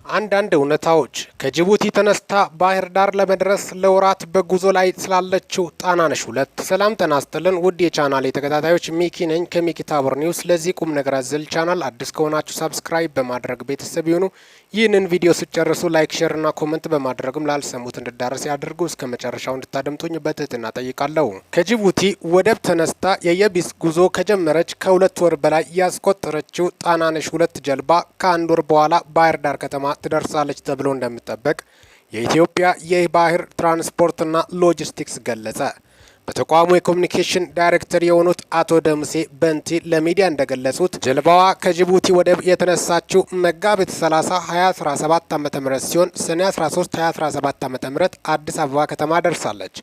አንዳንድ እውነታዎች ከጅቡቲ ተነስታ ባህር ዳር ለመድረስ ለወራት በጉዞ ላይ ስላለችው ጣናነሽ 2። ሰላም ጤና ይስጥልን ውድ የቻናሌ ተከታታዮች፣ ሚኪ ነኝ ከሚኪ ታቦር ኒውስ። ለዚህ ቁም ነገር አዘል ቻናል አዲስ ከሆናችሁ ሰብስክራይብ በማድረግ ቤተሰብ ይሁኑ። ይህንን ቪዲዮ ሲጨርሱ ላይክ፣ ሼር እና ኮሜንት በማድረግም ላልሰሙት እንዲዳረስ ያድርጉ። እስከ መጨረሻው እንድታደምጡኝ በትህትና ጠይቃለሁ። ከጅቡቲ ወደብ ተነስታ የየቢስ ጉዞ ከጀመረች ከ2 ወር በላይ ያስቆጠረችው ጣናነሽ 2 ጀልባ ከአንድ ወር በኋላ ባህር ዳር ከተማ ትደርሳለች ተብሎ እንደሚጠበቅ የኢትዮጵያ የባህር ትራንስፖርትና ሎጂስቲክስ ገለጸ። በተቋሙ የኮሚኒኬሽን ዳይሬክተር የሆኑት አቶ ደምሴ በንቲ ለሚዲያ እንደገለጹት ጀልባዋ ከጅቡቲ ወደብ የተነሳችው መጋቢት 30 2017 ዓ.ም ሲሆን ሰኔ 13 2017 ዓ.ም አዲስ አበባ ከተማ ደርሳለች።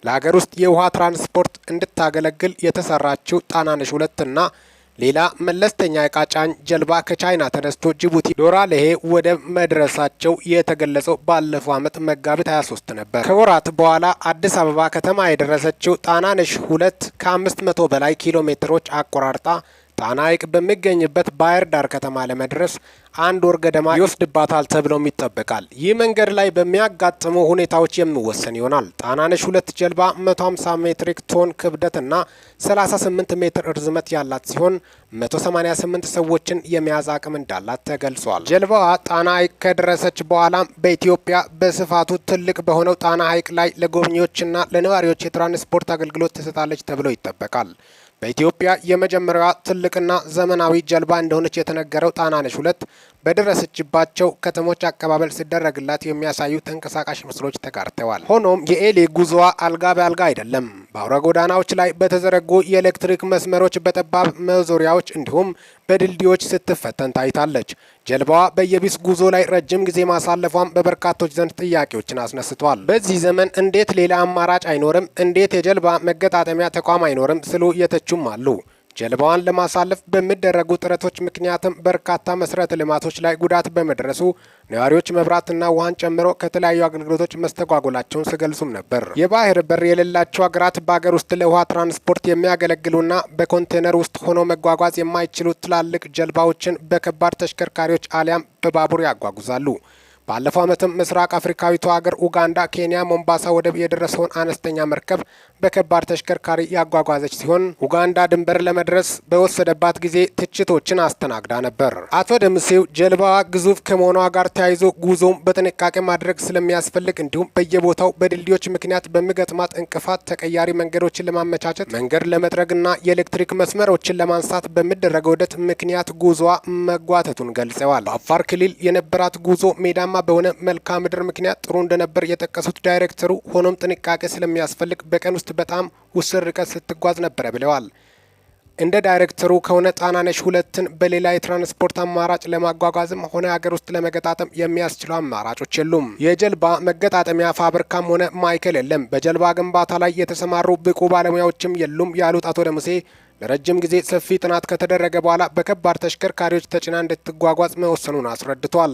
ለሀገር ውስጥ የውሃ ትራንስፖርት እንድታገለግል የተሰራችው ጣናነሽ 2 እና ሌላ መለስተኛ ዕቃ ጫኝ ጀልባ ከቻይና ተነስቶ ጅቡቲ ዶራሌሄ ወደብ መድረሳቸው የተገለጸው ባለፈው ዓመት መጋቢት 23 ነበር። ከወራት በኋላ አዲስ አበባ ከተማ የደረሰችው ጣናነሽ 2 ከ500 በላይ ኪሎ ሜትሮች አቆራርጣ ጣና ሐይቅ በሚገኝበት ባህር ዳር ከተማ ለመድረስ አንድ ወር ገደማ ይወስድባታል ተብሎም ይጠበቃል። ይህ መንገድ ላይ በሚያጋጥሙ ሁኔታዎች የሚወሰን ይሆናል። ጣናነሽ 2 ጀልባ 150 ሜትሪክ ቶን ክብደትና 38 ሜትር ርዝመት ያላት ሲሆን 188 ሰዎችን የመያዝ አቅም እንዳላት ተገልጿል። ጀልባዋ ጣና ሐይቅ ከደረሰች በኋላም በኢትዮጵያ በስፋቱ ትልቅ በሆነው ጣና ሐይቅ ላይ ለጎብኚዎችና ለነዋሪዎች የትራንስፖርት አገልግሎት ትሰጣለች ተብሎ ይጠበቃል። በኢትዮጵያ የመጀመሪያዋ ትልቅና ዘመናዊ ጀልባ እንደሆነች የተነገረው ጣናነሽ 2 በደረሰችባቸው ከተሞች አቀባበል ሲደረግላት የሚያሳዩ ተንቀሳቃሽ ምስሎች ተጋርተዋል። ሆኖም የኤሌ ጉዞዋ አልጋ በአልጋ አይደለም። በአውራ ጎዳናዎች ላይ በተዘረጉ የኤሌክትሪክ መስመሮች፣ በጠባብ መዞሪያዎች እንዲሁም በድልድዮች ስትፈተን ታይታለች። ጀልባዋ በየቢስ ጉዞ ላይ ረጅም ጊዜ ማሳለፏም በበርካቶች ዘንድ ጥያቄዎችን አስነስቷል። በዚህ ዘመን እንዴት ሌላ አማራጭ አይኖርም? እንዴት የጀልባ መገጣጠሚያ ተቋም አይኖርም? ስሉ የተቹም አሉ። ጀልባዋን ለማሳለፍ በሚደረጉ ጥረቶች ምክንያትም በርካታ መሰረተ ልማቶች ላይ ጉዳት በመድረሱ ነዋሪዎች መብራትና ውሃን ጨምሮ ከተለያዩ አገልግሎቶች መስተጓጎላቸውን ሲገልጹም ነበር። የባህር በር የሌላቸው ሀገራት በሀገር ውስጥ ለውሃ ትራንስፖርት የሚያገለግሉና በኮንቴነር ውስጥ ሆኖ መጓጓዝ የማይችሉ ትላልቅ ጀልባዎችን በከባድ ተሽከርካሪዎች አሊያም በባቡር ያጓጉዛሉ። ባለፈው ዓመትም ምስራቅ አፍሪካዊቷ ሀገር ኡጋንዳ ኬንያ ሞምባሳ ወደብ የደረሰውን አነስተኛ መርከብ በከባድ ተሽከርካሪ ያጓጓዘች ሲሆን ኡጋንዳ ድንበር ለመድረስ በወሰደባት ጊዜ ትችቶችን አስተናግዳ ነበር። አቶ ደምሴው ጀልባዋ ግዙፍ ከመሆኗ ጋር ተያይዞ ጉዞም በጥንቃቄ ማድረግ ስለሚያስፈልግ እንዲሁም በየቦታው በድልድዮች ምክንያት በሚገጥማት እንቅፋት ተቀያሪ መንገዶችን ለማመቻቸት መንገድ ለመጥረግና የኤሌክትሪክ መስመሮችን ለማንሳት በሚደረገው ሂደት ምክንያት ጉዞዋ መጓተቱን ገልጸዋል። በአፋር ክልል የነበራት ጉዞ ሜዳማ በሆነ መልክዓ ምድር ምክንያት ጥሩ እንደነበር የጠቀሱት ዳይሬክተሩ ሆኖም ጥንቃቄ ስለሚያስፈልግ በቀን ውስጥ በጣም ውስን ርቀት ስትጓዝ ነበረ ብለዋል። እንደ ዳይሬክተሩ ከሆነ ጣናነሽ 2ን በሌላ የትራንስፖርት አማራጭ ለማጓጓዝም ሆነ ሀገር ውስጥ ለመገጣጠም የሚያስችሉ አማራጮች የሉም። የጀልባ መገጣጠሚያ ፋብሪካም ሆነ ማዕከል የለም። በጀልባ ግንባታ ላይ የተሰማሩ ብቁ ባለሙያዎችም የሉም ያሉት አቶ ደምሴ ለረጅም ጊዜ ሰፊ ጥናት ከተደረገ በኋላ በከባድ ተሽከርካሪዎች ተጭና እንድትጓጓዝ መወሰኑን አስረድቷል።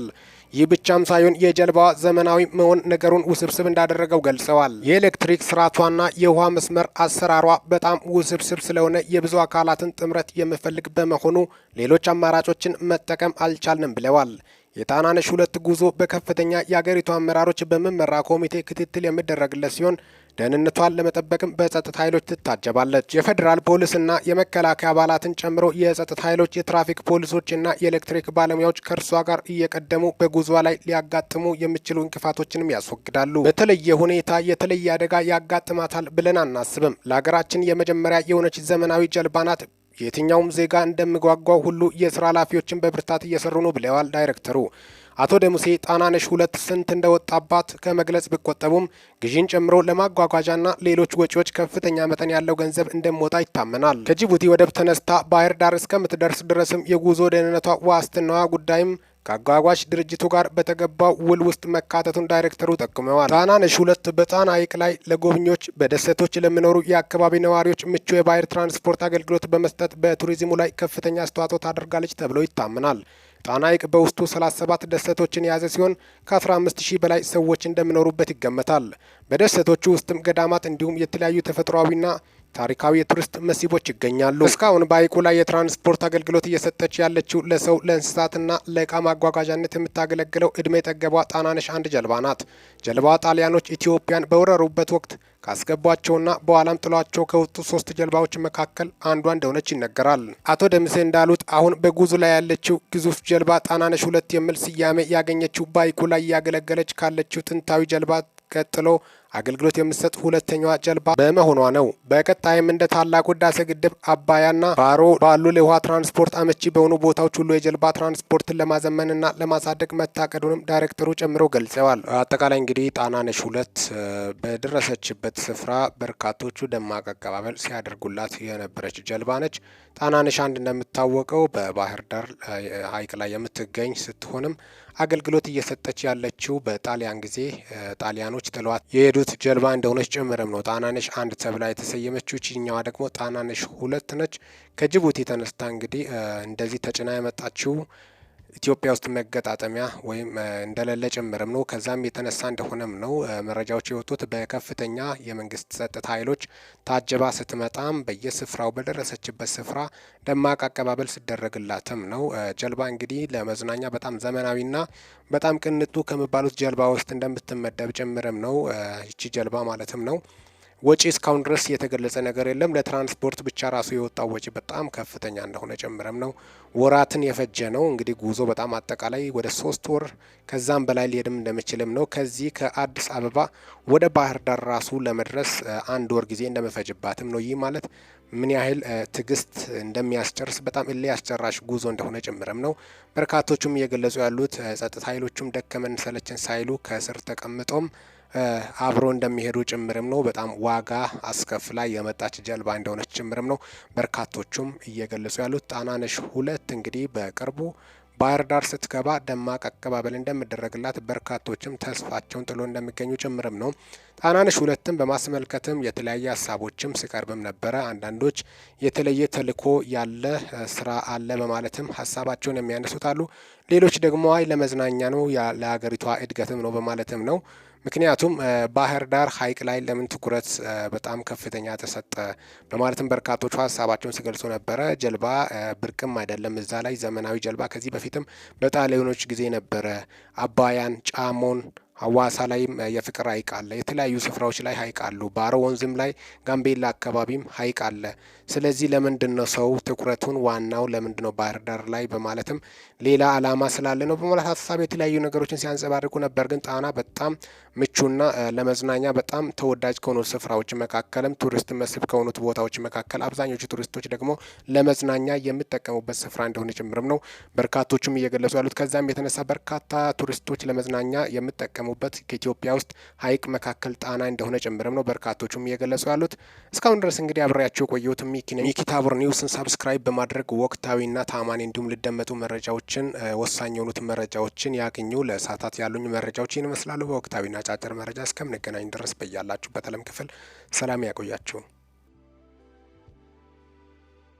ይህ ብቻም ሳይሆን የጀልባዋ ዘመናዊ መሆን ነገሩን ውስብስብ እንዳደረገው ገልጸዋል። የኤሌክትሪክ ስርዓቷና የውሃ መስመር አሰራሯ በጣም ውስብስብ ስለሆነ የብዙ አካላትን ጥምረት የሚፈልግ በመሆኑ ሌሎች አማራጮችን መጠቀም አልቻልንም ብለዋል። የጣናነሽ 2 ጉዞ በከፍተኛ የአገሪቱ አመራሮች በሚመራ ኮሚቴ ክትትል የሚደረግለት ሲሆን ደህንነቷን ለመጠበቅም በጸጥታ ኃይሎች ትታጀባለች። የፌዴራል ፖሊስና የመከላከያ አባላትን ጨምሮ የጸጥታ ኃይሎች፣ የትራፊክ ፖሊሶችና የኤሌክትሪክ ባለሙያዎች ከእርሷ ጋር እየቀደሙ በጉዞ ላይ ሊያጋጥሙ የሚችሉ እንቅፋቶችንም ያስወግዳሉ። በተለየ ሁኔታ የተለየ አደጋ ያጋጥማታል ብለን አናስብም። ለሀገራችን የመጀመሪያ የሆነች ዘመናዊ ጀልባ ናት። የትኛውም ዜጋ እንደሚጓጓው ሁሉ የስራ ኃላፊዎችን በብርታት እየሰሩ ነው ብለዋል ዳይሬክተሩ። አቶ ደምሴ ጣናነሽ 2 ስንት እንደወጣባት ከመግለጽ ቢቆጠቡም ግዢን ጨምሮ ለማጓጓዣና ሌሎች ወጪዎች ከፍተኛ መጠን ያለው ገንዘብ እንደሚወጣ ይታመናል። ከጅቡቲ ወደብ ተነስታ ባህር ዳር እስከምትደርስ ድረስም የጉዞ ደህንነቷ ዋስትናዋ ጉዳይም ከአጓጓዥ ድርጅቱ ጋር በተገባው ውል ውስጥ መካተቱን ዳይሬክተሩ ጠቁመዋል። ጣናነሽ 2 በጣና ሐይቅ ላይ ለጎብኚዎች፣ በደሴቶች ለሚኖሩ የአካባቢ ነዋሪዎች ምቹ የባህር ትራንስፖርት አገልግሎት በመስጠት በቱሪዝሙ ላይ ከፍተኛ አስተዋጽኦ ታደርጋለች ተብሎ ይታመናል። ጣና ሐይቅ በውስጡ 37 ደሴቶችን የያዘ ሲሆን ከ15000 በላይ ሰዎች እንደሚኖሩበት ይገመታል። በደሴቶቹ ውስጥም ገዳማት እንዲሁም የተለያዩ ተፈጥሯዊና ታሪካዊ የቱሪስት መስህቦች ይገኛሉ። እስካሁን በሐይቁ ላይ የትራንስፖርት አገልግሎት እየሰጠች ያለችው ለሰው ለእንስሳትና ለእቃ ማጓጓዣነት የምታገለግለው እድሜ ጠገቧ ጣናነሽ አንድ ጀልባ ናት። ጀልባዋ ጣሊያኖች ኢትዮጵያን በወረሩበት ወቅት ካስገቧቸውና በኋላም ጥሏቸው ከወጡ 3 ጀልባዎች መካከል አንዷ እንደሆነች ይነገራል። አቶ ደምሴ እንዳሉት አሁን በጉዞ ላይ ያለችው ግዙፍ ጀልባ ጣናነሽ 2 የሚል ስያሜ ያገኘችው በሐይቁ ላይ እያገለገለች ካለችው ጥንታዊ ጀልባ ቀጥሎ አገልግሎት የምትሰጥ ሁለተኛዋ ጀልባ በመሆኗ ነው። በቀጣይም እንደ ታላቁ ህዳሴ ግድብ፣ አባያና ባሮ ባሉ ለውሃ ትራንስፖርት አመቺ በሆኑ ቦታዎች ሁሉ የጀልባ ትራንስፖርትን ለማዘመንና ለማሳደግ መታቀዱንም ዳይሬክተሩ ጨምረው ገልጸዋል። አጠቃላይ እንግዲህ ጣናነሽ 2 በደረሰችበት ስፍራ በርካቶቹ ደማቅ አቀባበል ሲያደርጉላት የነበረች ጀልባ ነች። ጣናነሽ 1 እንደምታወቀው በባህር ዳር ሐይቅ ላይ የምትገኝ ስትሆንም አገልግሎት እየሰጠች ያለችው በጣሊያን ጊዜ ጣሊያኖች ጥሏት የሄዱት ጀልባ እንደሆነች ጭምርም ነው። ጣናነሽ 1 ተብላ የተሰየመችው ችኛዋ ደግሞ ጣናነሽ 2 ነች። ከጅቡቲ ተነስታ እንግዲህ እንደዚህ ተጭና የመጣችው ኢትዮጵያ ውስጥ መገጣጠሚያ ወይም እንደሌለ ጭምርም ነው። ከዛም የተነሳ እንደሆነም ነው መረጃዎች የወጡት። በከፍተኛ የመንግስት ጸጥታ ኃይሎች ታጀባ ስትመጣም በየስፍራው በደረሰችበት ስፍራ ደማቅ አቀባበል ሲደረግላትም ነው። ጀልባ እንግዲህ ለመዝናኛ በጣም ዘመናዊና በጣም ቅንጡ ከሚባሉት ጀልባ ውስጥ እንደምትመደብ ጭምርም ነው ይቺ ጀልባ ማለትም ነው። ወጪ እስካሁን ድረስ የተገለጸ ነገር የለም። ለትራንስፖርት ብቻ ራሱ የወጣው ወጪ በጣም ከፍተኛ እንደሆነ ጨምረም ነው። ወራትን የፈጀ ነው። እንግዲህ ጉዞ በጣም አጠቃላይ ወደ 3 ወር ከዛም በላይ ሊሄድም እንደሚችልም ነው። ከዚህ ከአዲስ አበባ ወደ ባህር ዳር ራሱ ለመድረስ 1 ወር ጊዜ እንደሚፈጅባትም ነው። ይህ ማለት ምን ያህል ትዕግስት እንደሚያስጨርስ በጣም እልህ አስጨራሽ ጉዞ እንደሆነ ጭምርም ነው በርካቶቹም እየገለጹ ያሉት። ጸጥታ ኃይሎቹም ደከመን ሰለቸን ሳይሉ ከስር ተቀምጦም አብሮ እንደሚሄዱ ጭምርም ነው። በጣም ዋጋ አስከፍላ የመጣች ጀልባ እንደሆነች ጭምርም ነው በርካቶቹም እየገለጹ ያሉት። ጣናነሽ 2 እንግዲህ በቅርቡ ባህር ዳር ስትገባ ደማቅ አቀባበል እንደሚደረግላት በርካቶችም ተስፋቸውን ጥሎ እንደሚገኙ ጭምርም ነው። ጣናነሽ 2ን በማስመልከትም የተለያየ ሀሳቦችም ሲቀርብም ነበረ። አንዳንዶች የተለየ ተልዕኮ ያለ ስራ አለ በማለትም ሀሳባቸውን የሚያነሱት አሉ። ሌሎች ደግሞ አይ ለመዝናኛ ነው ለሀገሪቷ እድገትም ነው በማለትም ነው። ምክንያቱም ባህር ዳር ሐይቅ ላይ ለምን ትኩረት በጣም ከፍተኛ ተሰጠ በማለትም በርካቶቹ ሀሳባቸውን ሲገልጹ ነበረ። ጀልባ ብርቅም አይደለም እዛ ላይ ዘመናዊ ጀልባ ከዚህ በፊትም በጣሊያኖች ጊዜ ነበረ። አባያን፣ ጫሞን ሀዋሳ ላይም የፍቅር ሐይቅ አለ። የተለያዩ ስፍራዎች ላይ ሐይቅ አሉ። ባሮ ወንዝም ላይ ጋምቤላ አካባቢም ሐይቅ አለ። ስለዚህ ለምንድን ነው ሰው ትኩረቱን ዋናው ለምንድን ነው ባህር ዳር ላይ በማለትም ሌላ አላማ ስላለ ነው በማለት ሀሳብ የተለያዩ ነገሮችን ሲያንጸባርቁ ነበር። ግን ጣና በጣም ምቹና ለመዝናኛ በጣም ተወዳጅ ከሆኑት ስፍራዎች መካከልም ቱሪስት መስህብ ከሆኑት ቦታዎች መካከል አብዛኞቹ ቱሪስቶች ደግሞ ለመዝናኛ የሚጠቀሙበት ስፍራ እንደሆነ ጭምርም ነው በርካቶቹም እየገለጹ ያሉት። ከዛም የተነሳ በርካታ ቱሪስቶች ለመዝናኛ የሚጠቀሙበት ከኢትዮጵያ ውስጥ ሐይቅ መካከል ጣና እንደሆነ ጭምርም ነው በርካቶቹም እየገለጹ ያሉት። እስካሁን ድረስ እንግዲህ አብሬያቸው ቆየሁት። ሚኪ ታቦር ኒውስን ሰብስክራይብ በማድረግ ወቅታዊና ታማኒ እንዲሁም ሊደመጡ መረጃዎችን ወሳኝ የሆኑት መረጃዎችን ያገኙ። ለሰዓታት ያሉኝ መረጃዎች ይመስላሉ። በወቅታዊና ጫጭር መረጃ እስከምንገናኝ ድረስ በያላችሁበት ዓለም ክፍል ሰላም ያቆያችሁ።